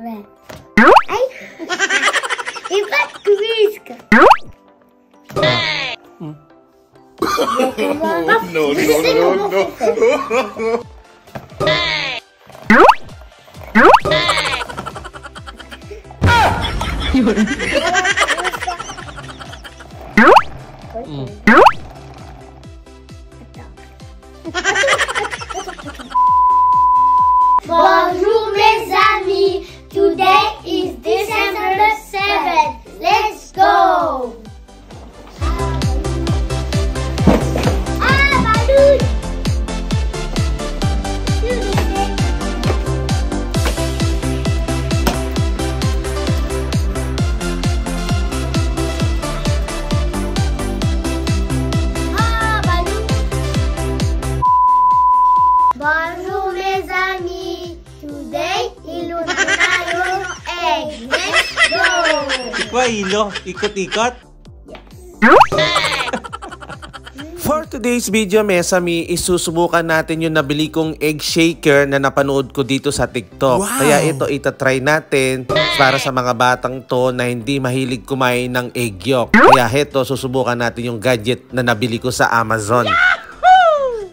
Ouais. Aïe. Il va te risque. No. Bonjour mes amis, today is December 7th. Let's go! Balloon! Bonjour mes amis, today illuminayo egg. Let's go! Ikaw, Ilo, ikot-ikot. For today's video, Mesami, isusubukan natin yung nabili kong egg shaker na napanood ko dito sa TikTok. Wow. Kaya ito, itatry natin para sa mga batang to na hindi mahilig kumain ng egg yolk. Kaya ito, susubukan natin yung gadget na nabili ko sa Amazon.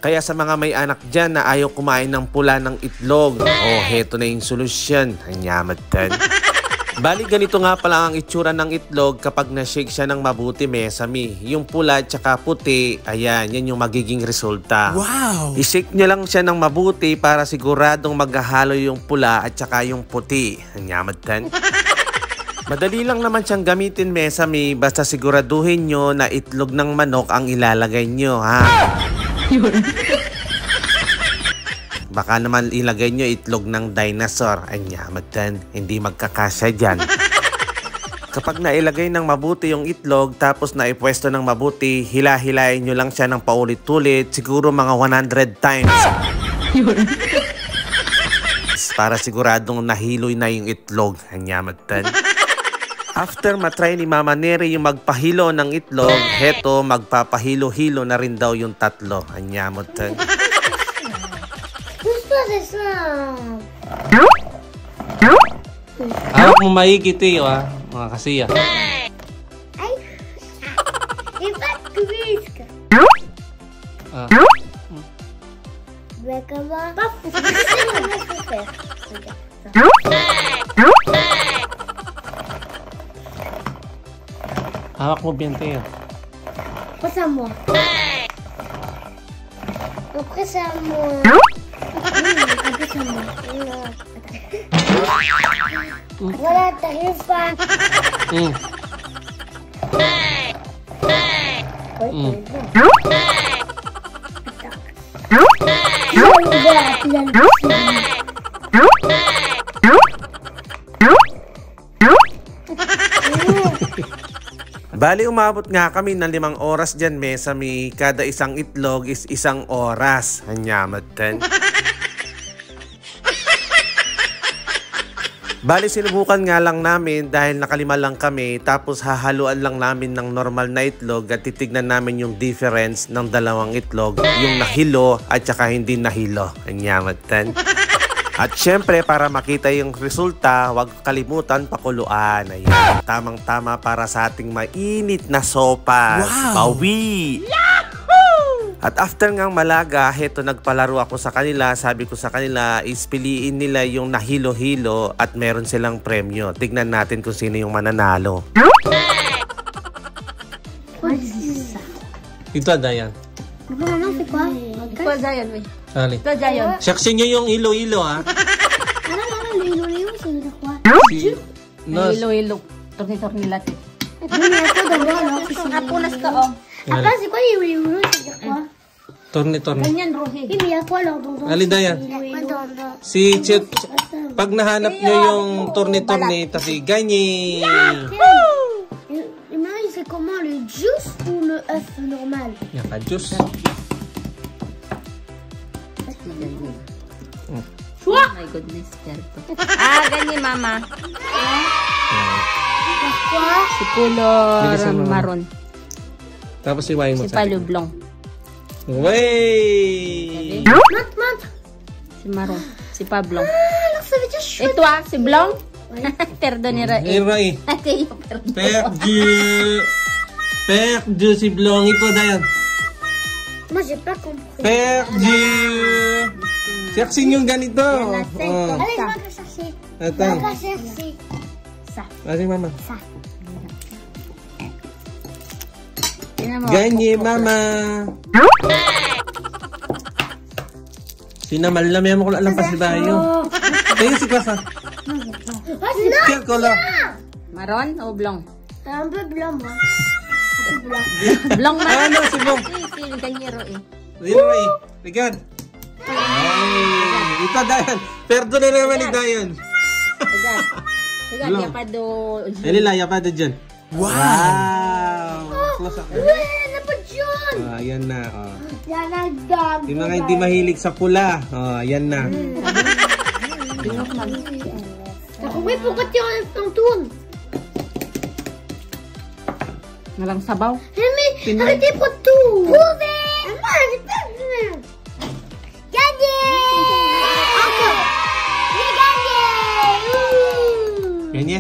Kaya sa mga may anak dyan na ayaw kumain ng pula ng itlog, heto na yung solusyon. Hanyamat tan. Bali, ganito nga pala ang itsura ng itlog kapag na-shake siya ng mabuti, Mesami. Yung pula at saka puti, ayan, yan yung magiging resulta. Wow! I-shake nyo lang siya ng mabuti para siguradong maghahalo yung pula at saka yung puti. Hanyamat tan. Madali lang naman siyang gamitin, Mesami, basta siguraduhin nyo na itlog ng manok ang ilalagay nyo, ha? Baka naman ilagay nyo itlog ng dinosaur. Anyamatan, hindi magkakasya dyan. Kapag nailagay ng mabuti yung itlog tapos naipwesto ng mabuti, hila-hilayin nyo lang siya ng paulit-ulit, siguro mga 100 times. Para siguradong nahiloy na yung itlog. Anyamatan. After matry ni Mama Neri yung magpahilo ng itlog, heto magpapahilo-hilo na rin daw yung tatlo. Anyamatan. Harap mo maigit mga kasiya. Ay, il va te risque. Comment? Hawak mo bente. Passe à moi. Après c'est à moi. Après c'est à moi. Voilà, t'arrives pas. Bali, umabot nga kami ng 5 oras dyan, Mesami. Kada isang itlog is 1 oras. Hanyamatan. Bali, sinubukan nga lang namin dahil nakalima lang kami. Tapos hahaluan lang namin ng normal na itlog at titignan namin yung difference ng dalawang itlog. Yung nahilo at saka hindi nahilo. Hanyamatan. At syempre, para makita yung resulta, huwag kalimutan pakuluan. Ayan, tamang-tama para sa ating mainit na sopas. Wow! Bawi! Yahoo! At after ngang malaga, heto nagpalaro ako sa kanila. Sabi ko sa kanila, ispiliin nila yung nahilo-hilo at meron silang premyo. Tignan natin kung sino yung mananalo. Ito, Dayan. Non, c'est quoi? Quoi, Zion, oui. Allez. Toi, Zion. Saksin nyo yung ilo-ilo, ha? Non, le hilo, ça veut dire quoi? Hilo-hilo. Torni-torni latte. Apunas ka, oh. Après, c'est quoi les hilo, ça veut dire quoi? Torni-torni. Ganyan, Rohi. Mais il y a quoi alors dans Ali, Dayan. Si Chet, pag nahanap nyo yung torni-torni, kasi ganyan. Et maintenant, il fait comment? Le juice ou le œuf normal? Yan ka, juice. Oh my goodness, Perto. Ganyan, Mama. Si color maroon. Tapos iwain mo Si palublong. Wey! Mat. Si maroon. Si pablong. Alors, ça veut dire chouette. Et toi, si blong? Perdón ni Roy. Roy. Ate, perdón. Perdu si Blong ito dayan. Moi, j'ai pas compris. Perdu. Siaksin yung ganito. Allez, je vais chercher. Attends. Je vais chercher. Ça. Vas-y, mama. Ça. Gagné, mama. Sinamallam mo ko alam pa si Bayo. Tingnan si Kasa. Quel color? Maron o blong? Un peu blanc, moi. Un peu blanc. Blong man. Ah, no, si Blong. Si Ganyero eh. Roy. Ligad. Ay, ito Dayan. Perdo na naman ni Dayan. Agad. Agad, Blong. yapado. Elila, yapado dyan. Wow. Close up. Dapat yun! Oh, ayan na. Oh. Yan ang dog. Yung mga hindi mahilig sa pula. Oh, ayan na. T'as compris pourquoi tu enlèves ton tour? Nalang sabaw. Mais arrêtez pour tout! Trouvez! Maman, j'ai perdu! Gagné! Encore! J'ai gagné! Gagné?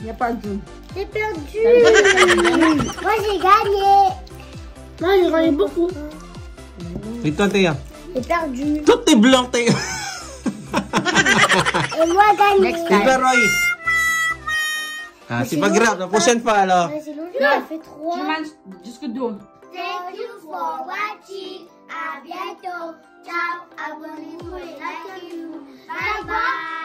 Yapado. J'ai perdu! Moi j'ai gagné! Moi j'ai gagné beaucoup! Ito, Teo. J'ai perdu! Tout est blanc, Teo. Et moi gagné! Next Ito, time. Roy. Ah, si Pagrap. La prochaine fois, alors. Mais c'est l'autre, il a fait 3. Jusque d'où? Thank you for watching. À bientôt. Ciao. Abonnez-vous et likez-nous. Bye bye.